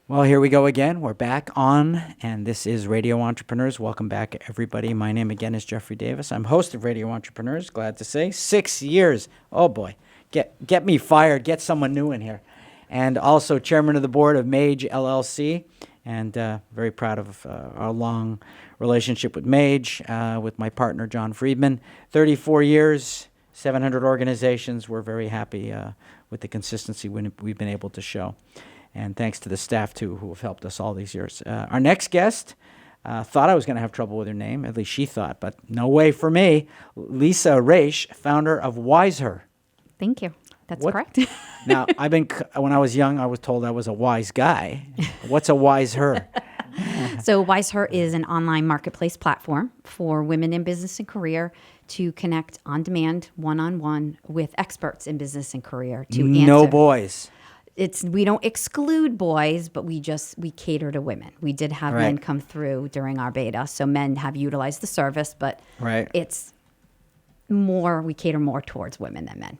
Well, here we go again. We're back on, and this is Radio Entrepreneurs. Welcome back, everybody. My name again is Jeffrey Davis. I'm host of Radio Entrepreneurs, glad to say. 6 years. Oh, boy. Get me fired. Get someone new in here. And also chairman of the board of MAGE, LLC, and very proud of our long relationship with MAGE, with my partner, John Friedman. 34 years, 700 organizations. We're very happy with the consistency we've been able to show. And thanks to the staff, too, who have helped us all these years. Our next guest thought I was going to have trouble with her name. At least she thought, but no way for me. Lisa Raiche, founder of wiseHer. Thank you. That's correct. Now, when I was young, I was told I was a wise guy. What's a wiseHer? So wiseHer is an online marketplace platform for women in business and career to connect on demand, one-on-one with experts in business and career to answer. No boys. We don't exclude boys, but we cater to women. We did have men come through during our beta, so men have utilized the service, but it's more, we cater more towards women than men.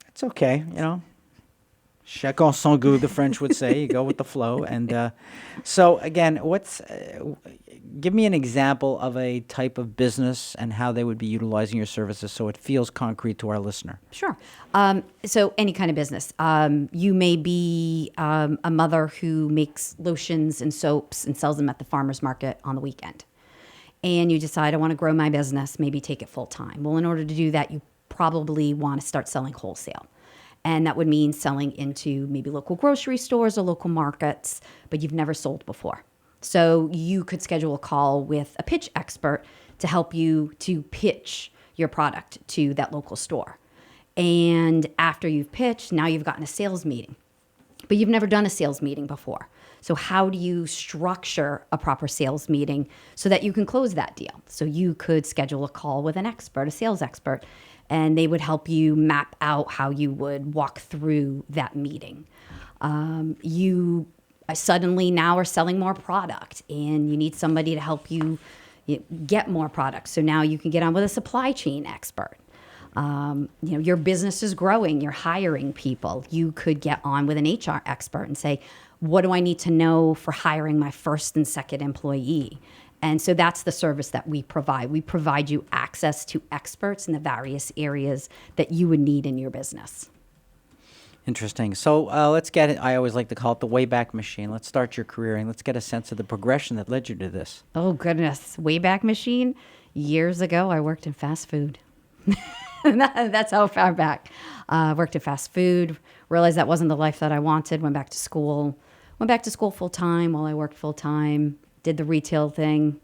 It's okay, Chacun son goût, the French would say. You go with the flow. And so again, give me an example of a type of business and how they would be utilizing your services so it feels concrete to our listener. Sure. So any kind of business. You may be a mother who makes lotions and soaps and sells them at the farmer's market on the weekend. And you decide, I want to grow my business, maybe take it full time. Well, in order to do that, you probably want to start selling wholesale. And that would mean selling into maybe local grocery stores or local markets, but you've never sold before. So you could schedule a call with a pitch expert to help you to pitch your product to that local store. And after you've pitched, now you've gotten a sales meeting, but you've never done a sales meeting before. So how do you structure a proper sales meeting so that you can close that deal? So you could schedule a call with an expert, a sales expert, and they would help you map out how you would walk through that meeting. You suddenly now are selling more product, and you need somebody to help you get more products. So now you can get on with a supply chain expert. Your business is growing, you're hiring people. You could get on with an HR expert and say, what do I need to know for hiring my first and second employee? And so that's the service that we provide. We provide you access to experts in the various areas that you would need in your business. Interesting. So let's get it. I always like to call it the Wayback Machine. Let's start your career and let's get a sense of the progression that led you to this. Oh, goodness. Wayback Machine. Years ago, I worked in fast food. That's how far back. Worked in fast food, realized that wasn't the life that I wanted, went back to school full time while I worked full time. Did the retail thing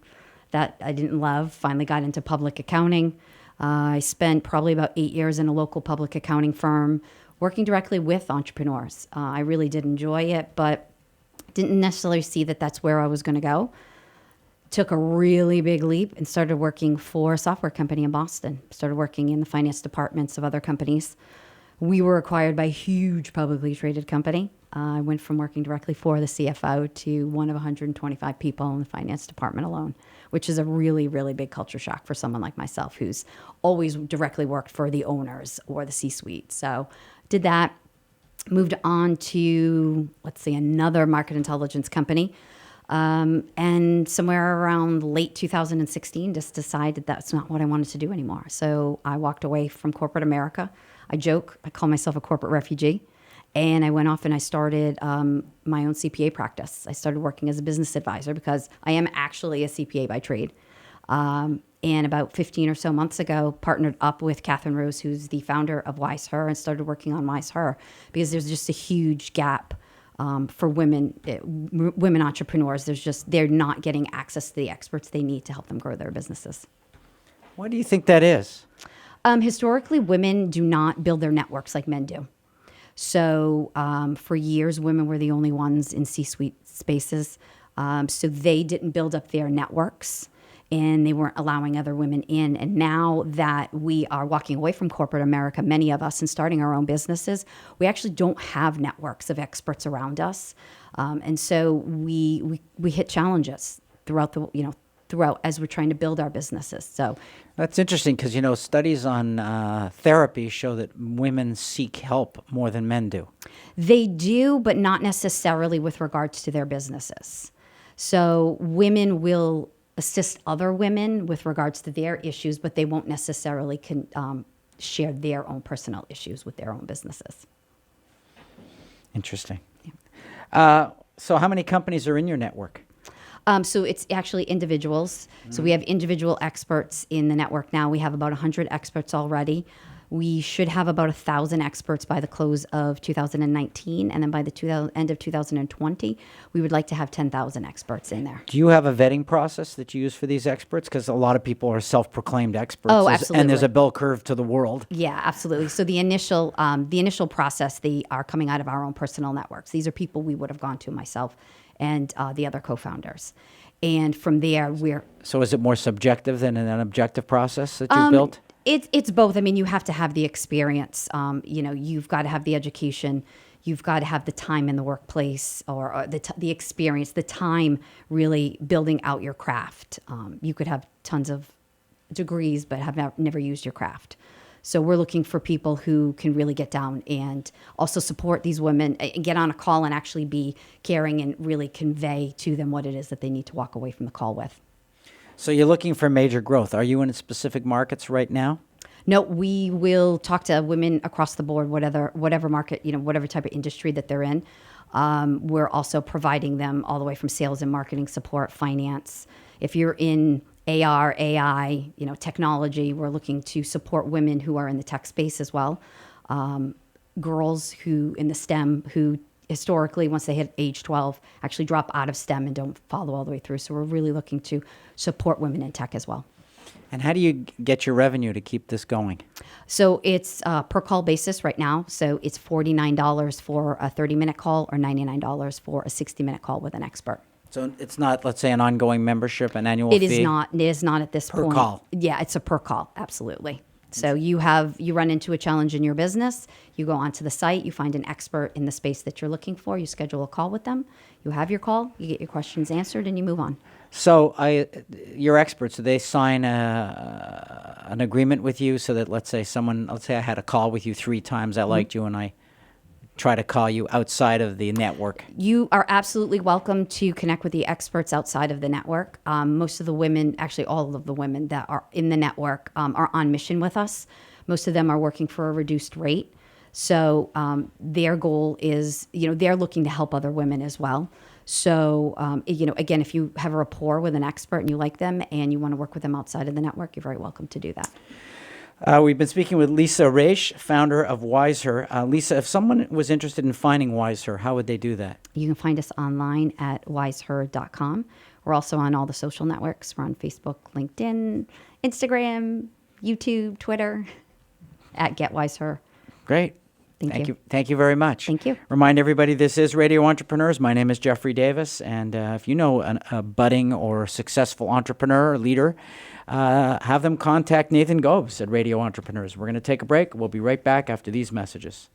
that I didn't love, finally got into public accounting. I spent probably about 8 years in a local public accounting firm working directly with entrepreneurs. I really did enjoy it, but didn't necessarily see that that's where I was going to go. Took a really big leap and started working for a software company in Boston. Started working in the finance departments of other companies. We were acquired by a huge publicly traded company. I went from working directly for the CFO to one of 125 people in the finance department alone, which is a really, really big culture shock for someone like myself who's always directly worked for the owners or the C-suite. So did that, moved on to, another market intelligence company. And somewhere around late 2016, just decided that's not what I wanted to do anymore. So I walked away from corporate America. I call myself a corporate refugee. And I went off and I started my own CPA practice. I started working as a business advisor because I am actually a CPA by trade. And about 15 or so months ago, partnered up with Catherine Rose, who's the founder of wiseHer, and started working on wiseHer because there's just a huge gap for women entrepreneurs. They're not getting access to the experts they need to help them grow their businesses. Why do you think that is? Historically, women do not build their networks like men do. So for years, women were the only ones in C-suite spaces. So they didn't build up their networks and they weren't allowing other women in. And now that we are walking away from corporate America, many of us, and starting our own businesses, we actually don't have networks of experts around us. And so we hit challenges throughout throughout as we're trying to build our businesses. So That's interesting because, studies on therapy show that women seek help more than men do. they do, but not necessarily with regards to their businesses. So women will assist other women with regards to their issues, but they won't necessarily share their own personal issues with their own businesses. Interesting. So how many companies are in your network? So it's actually individuals. So we have individual experts in the network now. We have about 100 experts already. We should have about 1,000 experts by the close of 2019. And then by the end of 2020, we would like to have 10,000 experts in there. Do you have a vetting process that you use for these experts? Because a lot of people are self-proclaimed experts. Oh, And absolutely. there's a bell curve to the world. Yeah, absolutely. So the initial process, they are coming out of our own personal networks. These are people we would have gone to, myself and the other co-founders. And from there, So is it more subjective than an objective process that you've built? It's both. I mean, you have to have the experience. You've got to have the education. You've got to have the time in the workplace, or the experience, the time really building out your craft. You could have tons of degrees, but have never used your craft. So we're looking for people who can really get down and also support these women and get on a call and actually be caring and really convey to them what it is that they need to walk away from the call with. So you're looking for major growth. Are you in specific markets right now? No, we will talk to women across the board, whatever market, whatever type of industry that they're in. We're also providing them all the way from sales and marketing support, finance. If you're in AR, AI, technology, we're looking to support women who are in the tech space as well. Girls who in the STEM who historically, once they hit age 12, actually drop out of STEM and don't follow all the way through. So we're really looking to support women in tech as well. And how do you get your revenue to keep this going? So it's per call basis right now. So it's $49 for a 30-minute call or $99 for a 60-minute call with an expert. So it's not, let's say, an ongoing membership, an annual It fee? is not. It is not at this Per point. call. Yeah, it's a per call. Absolutely. So you run into a challenge in your business, you go onto the site, you find an expert in the space that you're looking for, you schedule a call with them, you have your call, you get your questions answered, and you move on. So your experts, do they sign an agreement with you so that, let's say I had a call with you 3 times, I liked you, and I try to call you outside of the network? You are absolutely welcome to connect with the experts outside of the network. Most of the women, actually all of the women that are in the network are on mission with us. Most of them are working for a reduced rate. So their goal is, they're looking to help other women as well. So, again, if you have a rapport with an expert and you like them and you want to work with them outside of the network, you're very welcome to do that. We've been speaking with Lisa Raiche, founder of wiseHer. Lisa, if someone was interested in finding wiseHer, how would they do that? You can find us online at wiseher.com. We're also on all the social networks. We're on Facebook, LinkedIn, Instagram, YouTube, Twitter, at GetWiseHer. Great. Thank you. Thank you very much. Thank you. Remind everybody, this is Radio Entrepreneurs. My name is Jeffrey Davis, and if you know a budding or successful entrepreneur or leader, have them contact Nathan Gobes at Radio Entrepreneurs. We're going to take a break. We'll be right back after these messages.